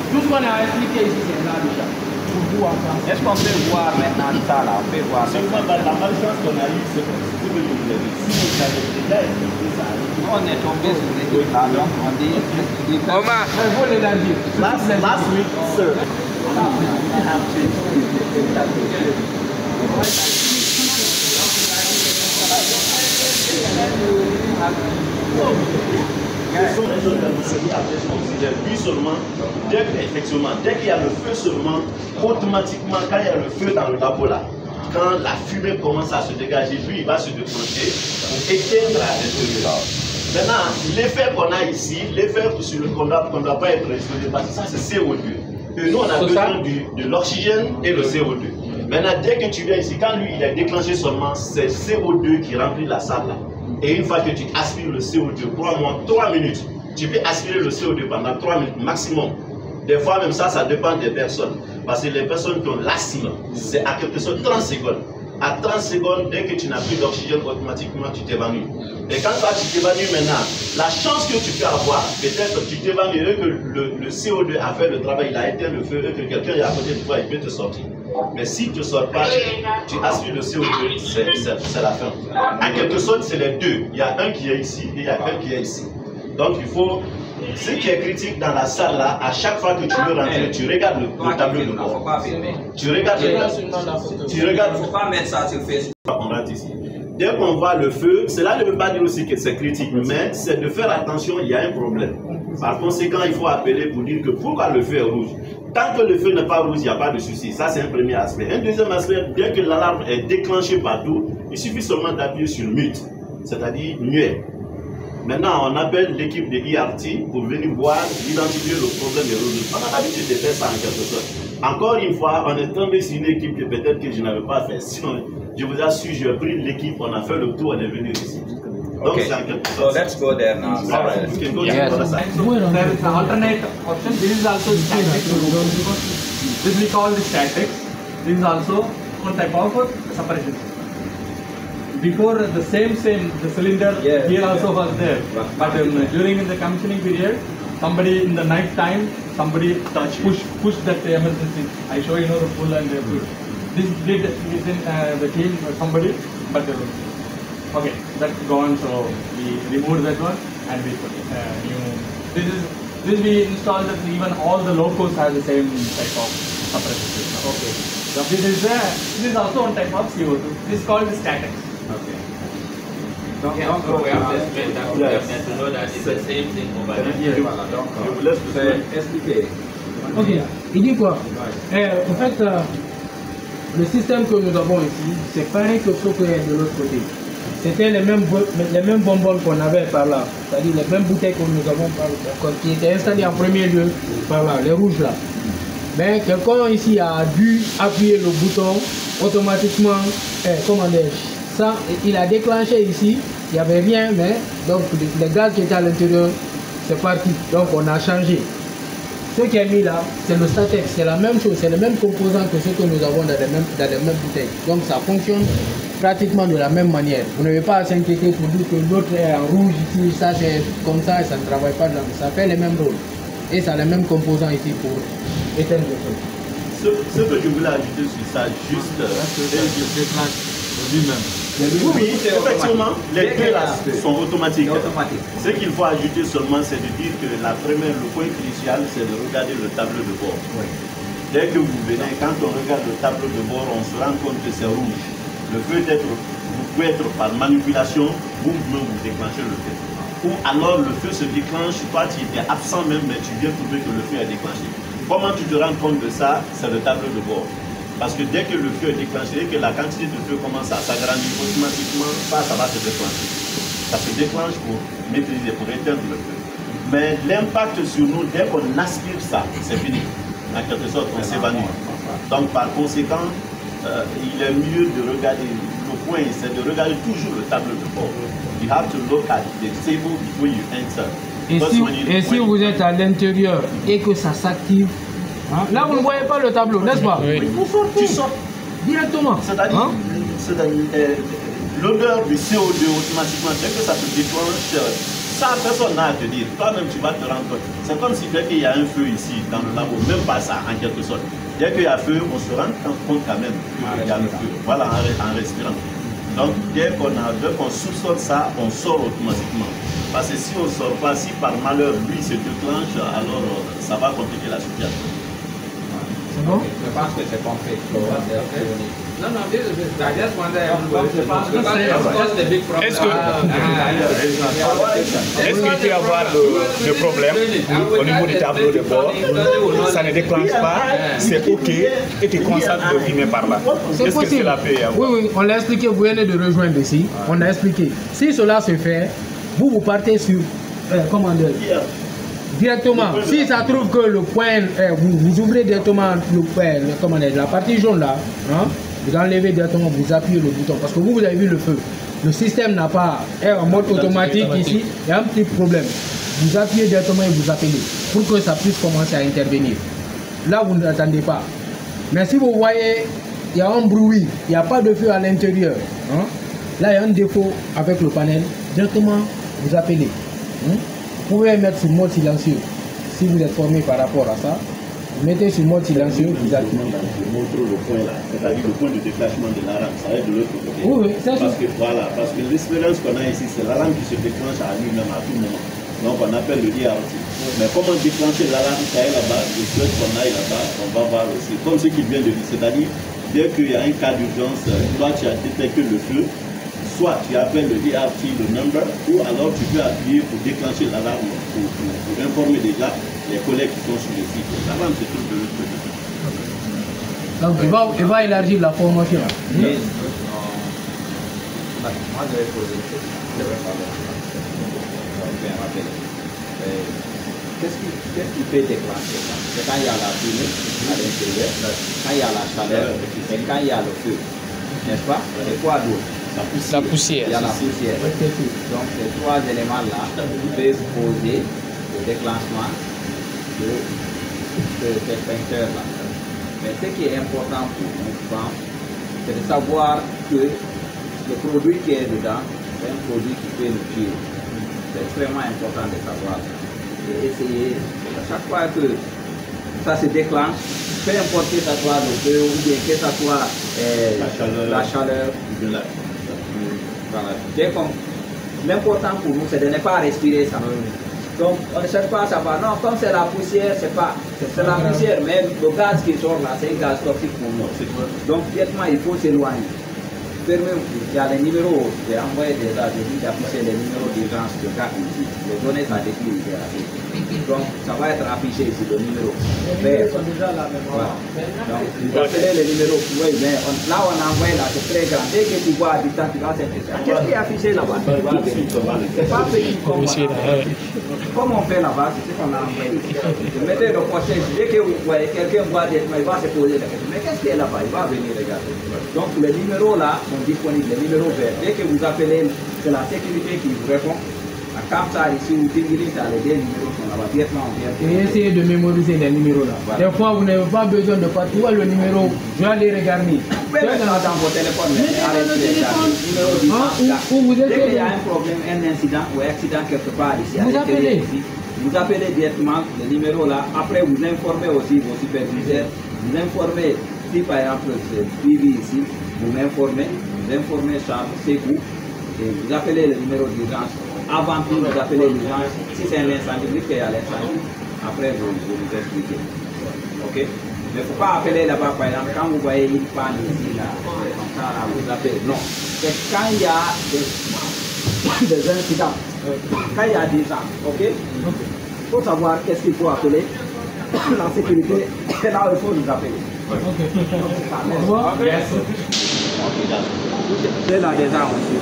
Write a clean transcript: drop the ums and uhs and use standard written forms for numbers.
Tout ce qu'on a expliqué ici, c'est là le chat. Est-ce qu'on peut voir maintenant ça là? On peut voir. Seulement la malchance qu'on a eue, c'est que si vous avez déjà expliqué ça. On est tombé sur les deux là, donc on dit. Omar, il faut les dire. Last week, sir. Ce sont les choses que vous savez après ce qu'on considère. Lui seulement, dès qu'il y a le feu seulement, automatiquement, quand il y a le feu dans le labo là, quand la fumée commence à se dégager, lui il va se déclencher pour éteindre à l'intérieur. Maintenant, l'effet qu'on a ici, l'effet sur le qu'on ne doit pas être exposé, parce que ça c'est CO2. Et nous on a besoin de l'oxygène et le CO2. Maintenant, dès que tu viens ici, quand lui il est déclenché seulement, c'est CO2 qui remplit la salle là. Et une fois que tu aspires le CO2, crois-moi, 3 minutes, tu peux aspirer le CO2 pendant 3 minutes maximum. Des fois même ça dépend des personnes. Parce que les personnes qui ont l'asthme, c'est à quelque chose 30 secondes. À 30 secondes, dès que tu n'as plus d'oxygène, automatiquement tu t'évanouis. Et quand toi tu t'évanouis maintenant, la chance que tu peux avoir, peut-être tu t'évanouis et que le CO2 a fait le travail, il a éteint le feu et que quelqu'un est à côté de toi, il peut te sortir. Mais si tu ne sors pas, tu aspires le CO2, c'est la fin. En quelque sorte, c'est les deux. Il y a un qui est ici et il y a un qui est ici. Donc il faut, ce qui est critique dans la salle là, à chaque fois que tu veux rentrer, tu regardes le tableau de bord. Tu regardes il ne faut pas mettre ça sur Facebook. On rentre ici. Dès qu'on voit le feu, cela ne veut pas dire aussi que c'est critique, mais c'est de faire attention, il y a un problème. Par conséquent, il faut appeler pour dire que pourquoi le feu est rouge. Tant que le feu n'est pas rouge, il n'y a pas de souci. Ça, c'est un premier aspect. Un deuxième aspect, dès que l'alarme est déclenchée partout, il suffit seulement d'appuyer sur mute, c'est-à-dire muet. Maintenant, on appelle l'équipe de IRT pour venir voir, identifier le problème et résoudre. On a l'habitude de faire ça en quelque sorte. Encore une fois, on est tombé sur une équipe que peut-être que je n'avais pas fait. Je vous assure, j'ai pris l'équipe, on a fait le tour, on est venu ici. Donc, okay. So let's go there now. Yes. There is an alternate option. This is also static. This we call the static. This is also one type of separation. Before the same the cylinder here also was there, but during the commissioning period, somebody in the night time, somebody pushed that emergency. I show the pull and the push. This did within the team somebody, but okay, that's gone. So we removed that one and we put new. This we installed that even all the locos have the same type of suppressor system. Okay. So this is also one type of CO2. This is called the static. Okay. Don't go away after this. That's to know that it's the same thing over there. Expliquer. Ok. Il dit quoi? En fait, le système que nous avons ici, c'est pareil que ce qu'il y a de l'autre côté. C'était les mêmes bonbons qu'on avait par là, c'est-à-dire les mêmes bouteilles que nous avons par là, qui étaient installées en premier lieu par là, les rouges là. Mais quelqu'un ici a dû appuyer le bouton automatiquement, comment dire, ça, il a déclenché ici, il n'y avait rien, mais donc les gaz qui étaient à l'intérieur, c'est parti, donc on a changé. Ce qui est mis là, c'est le Statex, c'est la même chose, c'est le même composant que ce que nous avons dans les mêmes bouteilles. Donc ça fonctionne pratiquement de la même manière. Vous n'avez pas à s'inquiéter pour dire que l'autre est en rouge ici, ça c'est comme ça et ça ne travaille pas, ça fait les mêmes rôles. Et ça a les mêmes composants ici pour éteindre le feu. Ce que je voulais ajouter sur ça, juste lui-même. Oui, effectivement, les deux là sont automatiques. Ce qu'il faut ajouter seulement, c'est de dire que le point crucial, c'est de regarder le tableau de bord. Oui. Dès que vous venez, quand on regarde le tableau de bord, on se rend compte que c'est rouge. Le feu vous pouvez être par manipulation, vous déclenchez le feu. Ou alors le feu se déclenche, toi tu étais absent même, mais tu viens trouver que le feu est déclenché. Comment tu te rends compte de ça? C'est le tableau de bord. Parce que dès que le feu est déclenché et que la quantité de feu commence à s'agrandir, automatiquement, ça va se déclencher. Ça se déclenche pour maîtriser, pour éteindre le feu. Mais l'impact sur nous, dès qu'on aspire ça, c'est fini. En quelque sorte, on s'évanouit. Donc par conséquent, il est mieux de regarder, le point c'est de regarder toujours le tableau de bord. You have to look at the table before you enter. Et si vous êtes à l'intérieur et que ça s'active, hein, là vous ne voyez pas le tableau, n'est-ce pas? Oui. Vous sortez. Tu sors directement. C'est-à-dire, l'odeur du CO2 automatiquement, dès que ça se déclenche, ça, personne n'a à te dire. Toi-même, tu vas te rendre compte. C'est comme si dès qu'il y a un feu ici, dans le labo, même pas ça, en quelque sorte. Dès qu'il y a feu, on se rend compte quand même qu'il y a le feu. Voilà, en respirant. Donc, dès qu'on soupçonne ça, on sort automatiquement. Parce que si on ne sort pas, si par malheur, lui se déclenche, alors ça va compliquer la situation. C'est bon? Je pense que c'est compris. No, this is it. I just wonder what's the big problem. Est-ce qu'il peut y avoir de problème au niveau du tableau de bord? Ça ne déclenche pas, c'est OK, et tu constates de fumer par là. Est-ce que cela peut y avoir? Oui, on l'a expliqué, vous venez de rejoindre ici, on a expliqué. Si cela se fait, vous partez sur, comment dire, directement. Si ça trouve que le point, vous ouvrez directement le point, comment dire, la partie jaune là, hein, vous enlevez directement, vous appuyez le bouton. Parce que vous avez vu le feu. Le système n'a pas, en mode automatique ici, il y a un petit problème. Vous appuyez directement et vous appelez pour que ça puisse commencer à intervenir. Là, vous ne l'attendez pas. Mais si vous voyez, il y a un bruit, il n'y a pas de feu à l'intérieur. Hein, là, il y a un défaut avec le panel. Directement, vous appelez. Hein, vous pouvez mettre sur mode silencieux. Si vous êtes formé par rapport à ça, vous mettez sur mode silencieux, vous activez. Je montre le point là, c'est-à-dire le point de déclenchement de l'alarme, ça va être de l'autre côté. Oui, ça parce que voilà, parce que l'expérience qu'on a ici, c'est l'alarme qui se déclenche à lui-même à tout moment. Donc on appelle le IRT. Mais comment déclencher l'alarme, ça est là-bas, le seul qu'on aille là-bas, on va voir aussi. Comme ce qu'il vient de dire, c'est-à-dire, dès qu'il y a un cas d'urgence, toi tu as détecté le feu, soit tu appelles le DRT, le number, ou alors tu peux appuyer pour déclencher l'alarme, pour informer déjà les collègues qui sont sur le site. L'alarme, c'est tout de l'autre côté. Donc il va élargir la formation. Moi, je vais poser une question. Qu'est-ce qui peut déclencher ça? C'est quand il y a la fumée à l'intérieur, quand il y a la chaleur et quand il y a le feu. N'est-ce pas? Et quoi d'autre? La poussière. Il y a la poussière. Donc ces trois éléments-là peuvent causer le déclenchement de cet extincteur-là. Mais ce qui est important pour nous, je pense, c'est de savoir que le produit qui est dedans, c'est un produit qui peut nous tuer. C'est extrêmement important de savoir ça. Et essayer, à chaque fois que ça se déclenche, peu importe que ça soit le feu ou bien que ça soit la chaleur. Voilà. L'important pour nous, c'est de ne pas respirer ça. Donc, on ne cherche pas à savoir, non, comme c'est la poussière, c'est la poussière, mais le gaz qui sort là, c'est un gaz toxique pour nous. Donc, directement, il faut s'éloigner. Il y a les numéros, j'ai envoyé déjà, j'ai dit d'afficher les numéros d'urgence de gars ici. Les données, ça décrit littérature. Donc, ça va être affiché ici, le numéro. Vert. Voilà. Donc, vous appelez les numéros, oui, mais là, on envoie là, c'est très grand. Dès que tu vois à distance, tu vas s'intéresser. Qu'est-ce qui est affiché là-bas? C'est pas petit comme comme on fait là-bas, c'est ce qu'on a envoyé ici. Vous mettez le prochain, dès que vous voyez quelqu'un voit des il va se poser la question. Mais qu'est-ce qui est là-bas? Il va venir regarder. Donc, les numéros là sont disponibles, les numéros verts. Dès que vous appelez, c'est la sécurité qui vous répond. Comme ça, ici, vous utilisez les deux numéros sont là-bas, directement en vert. Et essayez de mémoriser les numéros là. Voilà. Des fois, vous n'avez pas besoin de partir le numéro, je vais aller regarder. Vous pouvez mettre ça dans vos téléphones, mais arrêtez dès qu'il y a un problème, un incident ou un accident quelque part ici, vous appelez. Vous appelez directement le numéro là. Après, vous informez aussi vos superviseurs. Vous informez, si par exemple c'est suivi ici, vous m'informez, vous informez Charles, c'est vous, et vous appelez le numéro d'urgence. Avant tout, vous appelez l'urgence. Si c'est un incendie, vous faites à l'incendie. Après, vous expliquez. Ok? Mais il ne faut pas appeler là-bas, par exemple, quand vous voyez une panne ici, là, comme ça, là, vous appelez. Non. C'est quand il y a des incidents. Quand il y a des gens, ok? Il faut savoir qu'est-ce qu'il faut appeler. La sécurité, c'est là où il faut nous appeler. Ok. C'est là déjà, on suit.